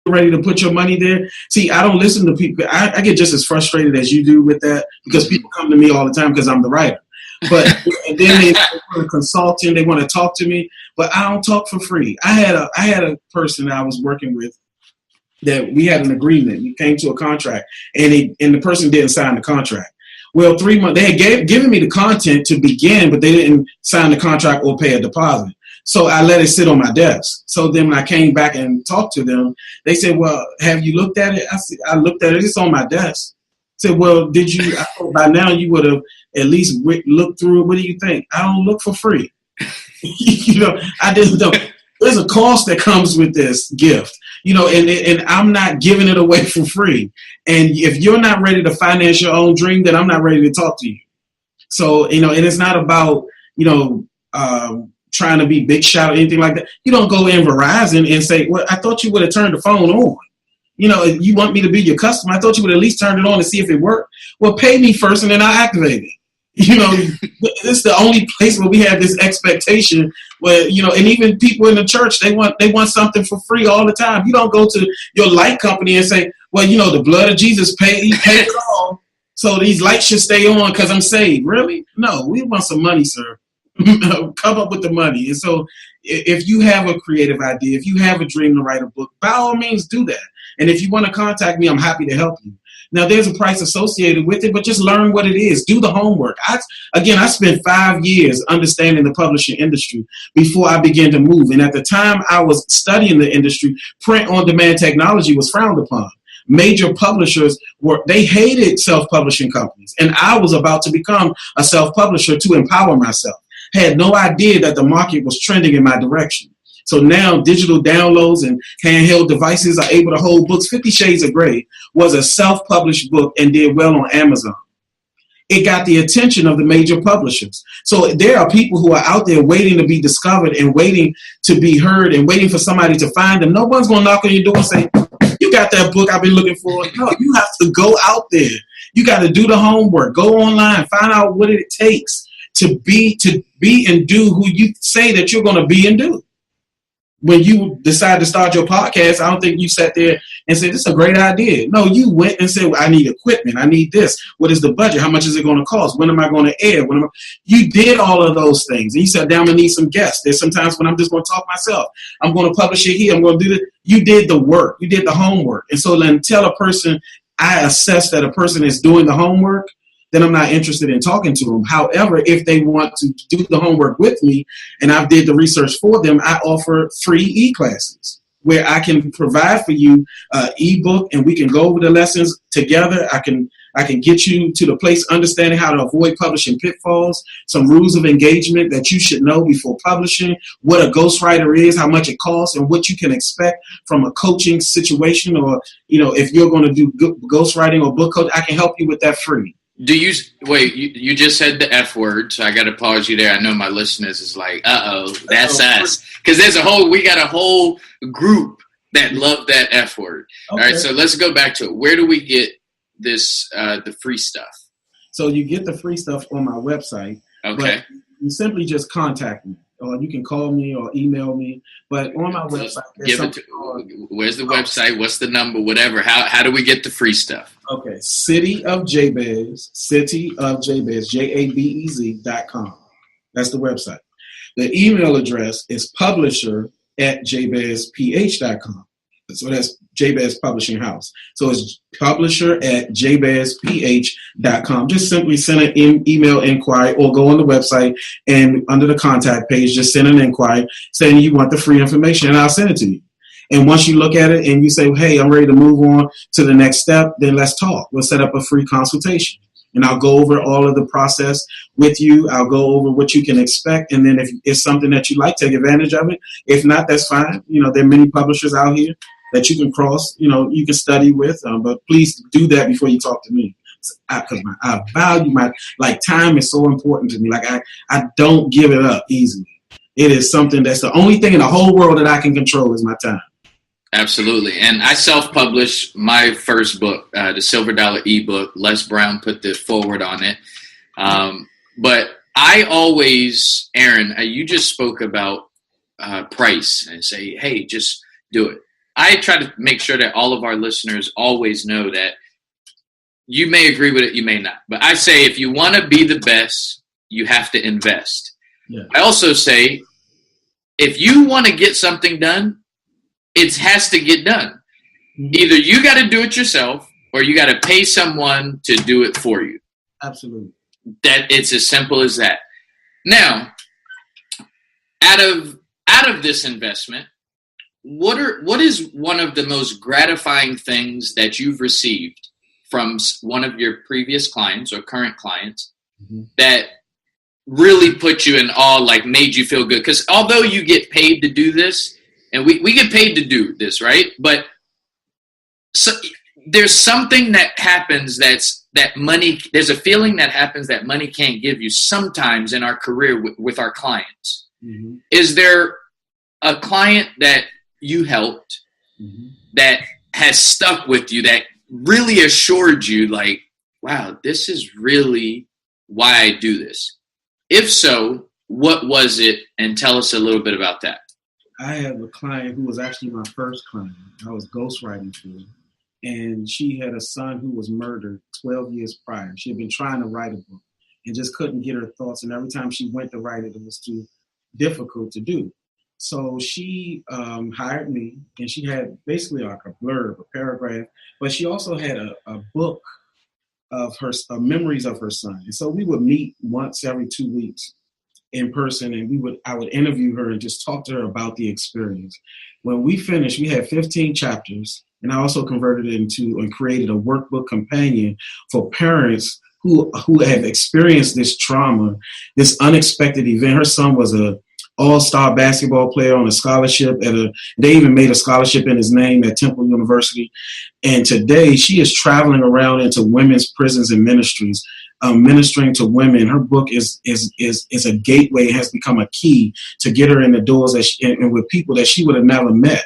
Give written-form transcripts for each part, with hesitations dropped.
ready to put your money there. See, I don't listen to people. I get just as frustrated as you do with that because people come to me all the time because I'm the writer. But and then they want a consultant, they want to talk to me, but I don't talk for free. I had a person that I was working with that we had an agreement. We came to a contract, and the person didn't sign the contract. Well, 3 months they had given me the content to begin, but they didn't sign the contract or pay a deposit. So I let it sit on my desk. So then when I came back and talked to them, they said, "Well, have you looked at it?" I said, "I looked at it. It's on my desk." I said, "Well, did you? I thought by now you would have at least looked through it. What do you think?" "I don't look for free." I didn't know. There's a cost that comes with this gift, and I'm not giving it away for free. And if you're not ready to finance your own dream, then I'm not ready to talk to you. So, and it's not about, trying to be big shot or anything like that. You don't go in Verizon and say, "Well, I thought you would have turned the phone on. You want me to be your customer. I thought you would at least turn it on and see if it worked. Well, pay me first and then I'll activate it." It's the only place where we have this expectation where, and even people in the church, they want something for free all the time. You don't go to your light company and say, "Well, the blood of Jesus paid it all, so these lights should stay on because I'm saved." Really? No, we want some money, sir. Come up with the money. And so if you have a creative idea, if you have a dream to write a book, by all means do that. And if you want to contact me, I'm happy to help you. Now, there's a price associated with it, but just learn what it is. Do the homework. I spent 5 years understanding the publishing industry before I began to move. And at the time I was studying the industry, print-on-demand technology was frowned upon. Major publishers they hated self-publishing companies. And I was about to become a self-publisher to empower myself. Had no idea that the market was trending in my direction. So now digital downloads and handheld devices are able to hold books. 50 Shades of Grey was a self-published book and did well on Amazon. It got the attention of the major publishers. So there are people who are out there waiting to be discovered and waiting to be heard and waiting for somebody to find them. No one's going to knock on your door and say, "You got that book I've been looking for." No, you have to go out there. You got to do the homework. Go online. Find out what it takes to be and do who you say that you're going to be and do. When you decide to start your podcast, I don't think you sat there and said, "This is a great idea." No, you went and said, "Well, I need equipment. I need this. What is the budget? How much is it going to cost? When am I going to air? You did all of those things. And you said, "Damn, I need some guests." There's sometimes when I'm just going to talk myself. I'm going to publish it here. I'm going to do this. You did the work. You did the homework. And so until a person, I assess that a person is doing the homework, then I'm not interested in talking to them. However, if they want to do the homework with me and I've did the research for them, I offer free e-classes where I can provide for you an ebook and we can go over the lessons together. I can get you to the place understanding how to avoid publishing pitfalls, some rules of engagement that you should know before publishing, what a ghostwriter is, how much it costs, and what you can expect from a coaching situation. Or, if you're going to do ghostwriting or book coach, I can help you with that free. You just said the F word, so I got to pause you there. I know my listeners is like, that's us. Because we got a whole group that love that F word. Okay. All right, so let's go back to it. Where do we get this, the free stuff? So you get the free stuff on my website. Okay. You simply just contact me. Or you can call me or email me. But on my website, where's the website? What's the number? Whatever. How do we get the free stuff? Okay. City of Jabez, JABEZ.com. That's the website. The email address is publisher@jabezph.com. So that's Jabez Publishing House. So it's publisher@jabezph.com. Just simply send an email inquiry or go on the website and under the contact page, just send an inquiry saying you want the free information and I'll send it to you. And once you look at it and you say, "Hey, I'm ready to move on to the next step," then let's talk. We'll set up a free consultation. And I'll go over all of the process with you. I'll go over what you can expect. And then if it's something that you like, take advantage of it. If not, that's fine. There are many publishers out here that you can cross, you can study with. But please do that before you talk to me. Because I value time is so important to me. I don't give it up easily. It is something that's the only thing in the whole world that I can control is my time. Absolutely. And I self-published my first book, the Silver Dollar ebook. Les Brown put the forward on it. But I always, Aaron, you just spoke about price and say, "Hey, just do it." I try to make sure that all of our listeners always know that you may agree with it, you may not. But I say if you want to be the best, you have to invest. Yeah. I also say if you want to get something done, it has to get done. Mm-hmm. Either you got to do it yourself or you got to pay someone to do it for you. Absolutely. That it's as simple as that. Now, out of this investment, what is one of the most gratifying things that you've received from one of your previous clients or current clients that really put you in awe, like made you feel good? Because although you get paid to do this, and we get paid to do this, right? But so there's something that happens that money, there's a feeling that happens that money can't give you sometimes in our career with our clients. Mm-hmm. Is there a client that you helped that has stuck with you, that really assured you like, wow, this is really why I do this? If so, what was it? And tell us a little bit about that. I have a client who was actually my first client. I was ghostwriting for, and she had a son who was murdered 12 years prior. She had been trying to write a book and just couldn't get her thoughts. And every time she went to write it, it was too difficult to do. So she hired me, and she had basically like a blurb, a paragraph, but she also had a book of her memories of her son. And so we would meet once every 2 weeks in person, and I would interview her and just talk to her about the experience. When we finished, we had 15 chapters, and I also converted it into and created a workbook companion for parents who have experienced this trauma, this unexpected event. Her son was a all-star basketball player on a scholarship they even made a scholarship in his name at Temple University. And today she is traveling around into women's prisons and ministries, ministering to women. Her book is a gateway. It has become a key to get her in the doors and with people that she would have never met,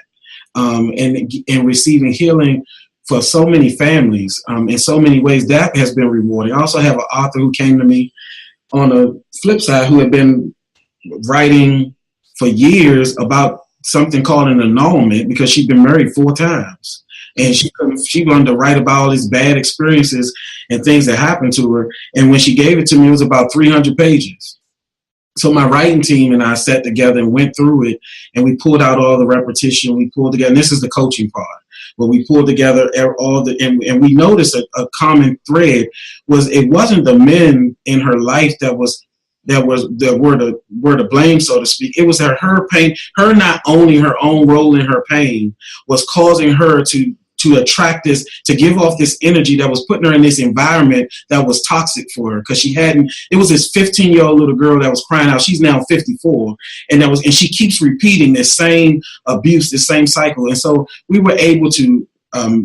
and receiving healing for so many families in so many ways. That has been rewarding. I also have an author who came to me on the flip side who had been writing for years about something called an annulment because she'd been married 4 times. And she wanted to write about all these bad experiences and things that happened to her. And when she gave it to me, it was about 300 pages. So my writing team and I sat together and went through it, and we pulled out all the repetition. We pulled together, and this is the coaching part, but we pulled together and we noticed a common thread was it wasn't the men in her life that were to blame, so to speak. It was her pain, her not owning her own role in her pain was causing her to attract this, to give off this energy that was putting her in this environment that was toxic for her, because it was this 15-year-old little girl that was crying out. She's now 54, and she keeps repeating this same abuse, this same cycle. And so we were able to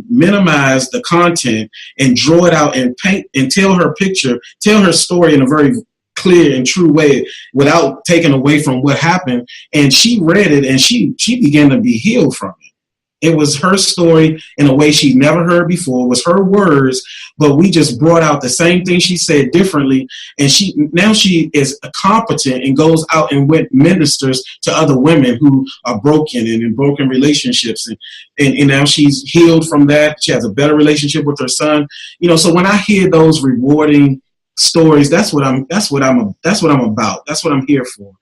minimize the content and draw it out and paint and tell her picture, tell her story in a very clear and true way without taking away from what happened. And she read it, and she began to be healed from it. It was her story in a way she'd never heard before. It was her words, but we just brought out the same thing she said differently. And now she is competent and goes out and ministers to other women who are broken and in broken relationships. And now she's healed from that. She has a better relationship with her son. So when I hear those rewarding stories, that's what I'm about. That's what I'm here for.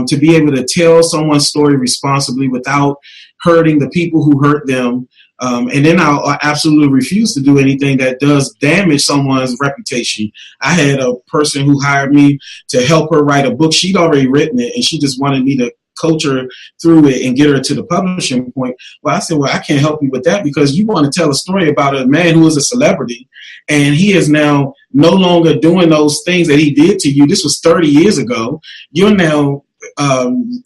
To be able to tell someone's story responsibly without hurting the people who hurt them. And then I'll absolutely refuse to do anything that does damage someone's reputation. I had a person who hired me to help her write a book. She'd already written it, and she just wanted me to coach her through it and get her to the publishing point. Well, I said, I can't help you with that, because you want to tell a story about a man who is a celebrity, and he is now no longer doing those things that he did to you. This was 30 years ago. You're now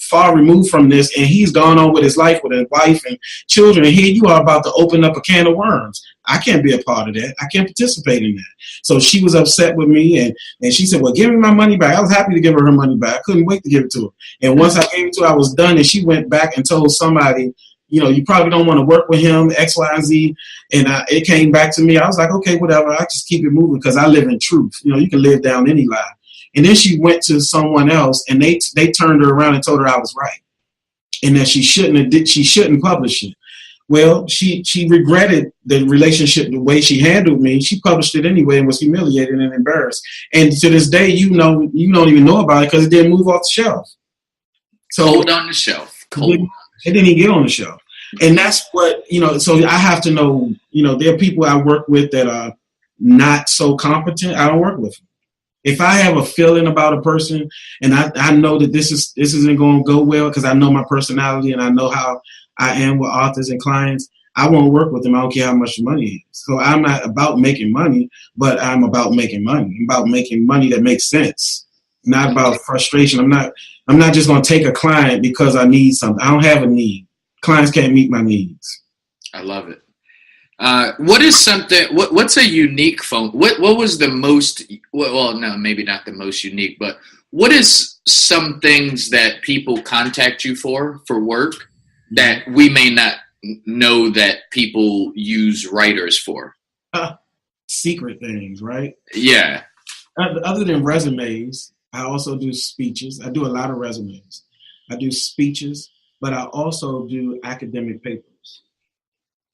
far removed from this, and he's gone on with his life with a wife and children, and here you are about to open up a can of worms. I can't be a part of that. I can't participate in that. So she was upset with me, and she said, well, give me my money back. I was happy to give her money back. I couldn't wait to give it to her. And once I gave it to her, I was done, and she went back and told somebody, you probably don't want to work with him, X, Y, and Z. And it came back to me. I was like, okay, whatever. I just keep it moving because I live in truth. You can live down any lie. And then she went to someone else, and they turned her around and told her I was right, and that she shouldn't publish it. Well, she regretted the relationship, the way she handled me. She published it anyway and was humiliated and embarrassed. And to this day, you don't even know about it because it didn't move off the shelf. So cold on the shelf. Cold. It didn't even get on the shelf. And that's what, so I have to know, there are people I work with that are not so competent. I don't work with them. If I have a feeling about a person and I know that this isn't going to go well because I know my personality and I know how I am with authors and clients, I won't work with them. I don't care how much the money is. So I'm not about making money, but I'm about making money. I'm about making money that makes sense, not about frustration. I'm not just going to take a client because I need something. I don't have a need. Clients can't meet my needs. I love it. What is something? What's a unique phone? What was the most? Well, no, maybe not the most unique, but what is some things that people contact you for work that we may not know that people use writers for? Secret things, right? Yeah. Other than resumes, I also do speeches. I do a lot of resumes. I do speeches, but I also do academic papers.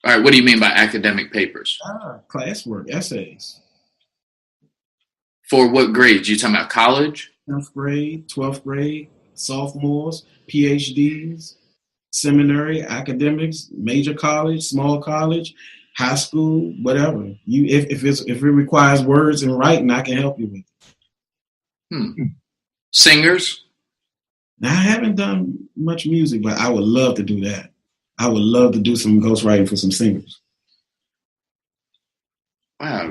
All right, what do you mean by academic papers? Classwork, essays. For what grades? You talking about college? 10th grade, 12th grade, sophomores, PhDs, seminary, academics, major college, small college, high school, whatever. If it requires words and writing, I can help you with it. Singers? Now, I haven't done much music, but I would love to do that. I would love to do some ghostwriting for some singers. Wow.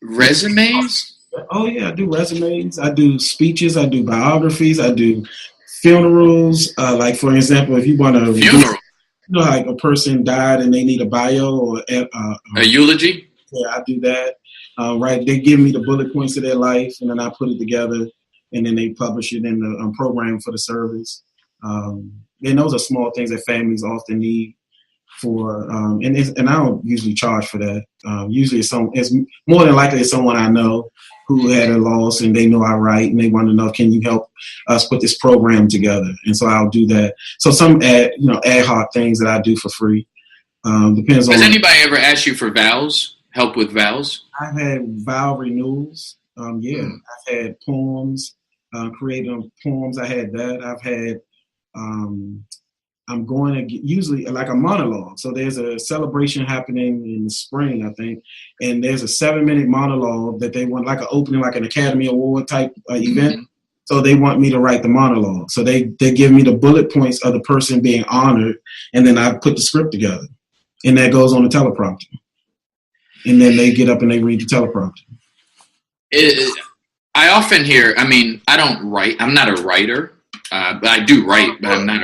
Resumes? Oh, yeah, I do resumes. I do speeches. I do biographies. I do funerals. Like, for example, if you want to... Funeral? Like a person died and they need a bio or... a eulogy? Yeah, I do that. Right, they give me the bullet points of their life, and then I put it together, and then they publish it in the program for the service. And those are small things that families often need for, and I don't usually charge for that. Usually it's more than likely it's someone I know who had a loss and they know I write and they want to know, can you help us put this program together? And so I'll do that. So some ad hoc things that I do for free. Depends on. Has anybody ever asked you for vows? Help with vows? I've had vow renewals. I've had poems, creating poems. I had that. I've had, I'm going to get, usually like a monologue. So there's a celebration happening in the spring, I think. And there's a 7-minute monologue that they want, like an opening, like an Academy Award type event. So they want me to write the monologue. So they give me the bullet points of the person being honored. And then I put the script together. And that goes on the teleprompter. And then they get up and they read the teleprompter. I often hear, I don't write. I'm not a writer. But I do write, but I'm not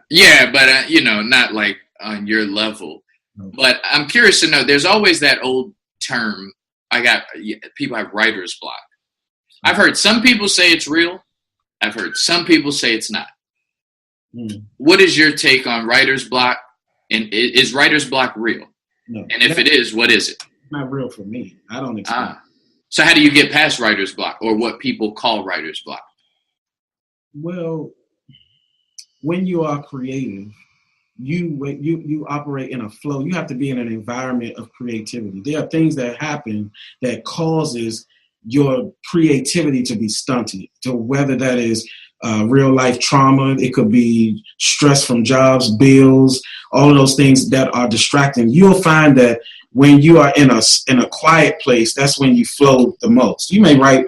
not like on your level. But I'm curious to know, there's always that old term. People have writer's block. I've heard some people say it's real. I've heard some people say it's not. What is your take on writer's block? And is writer's block real? No. And if it is, what is it? It's not real for me. I don't expect. So how do you get past writer's block, or what people call writer's block? Well, when you are creative, you operate in a flow. You have to be in an environment of creativity. There are things that happen that causes your creativity to be stunted. So whether that is real life trauma, it could be stress from jobs, bills, all of those things that are distracting. You'll find that when you are in a quiet place, that's when you flow the most. You may write.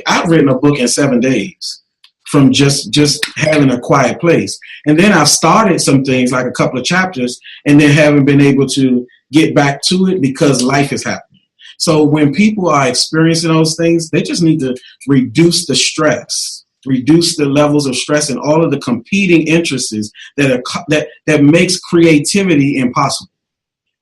I've written a book in 7 days. From just having a quiet place. And then I've started some things, like a couple of chapters, and then haven't been able to get back to it because life is happening. So when people are experiencing those things, they just need to reduce the stress, reduce the levels of stress and all of the competing interests that makes creativity impossible.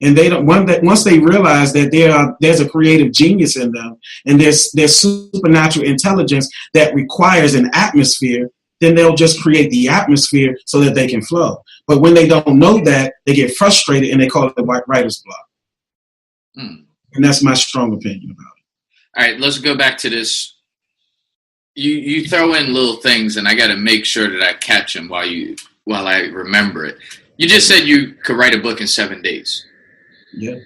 And they don't. Once they realize that there's a creative genius in them, and there's supernatural intelligence that requires an atmosphere, then they'll just create the atmosphere so that they can flow. But when they don't know that, they get frustrated and they call it the writer's block. And that's my strong opinion about it. All right, let's go back to this. You throw in little things, and I got to make sure that I catch them while I remember it. You just said you could write a book in 7 days. Yeah.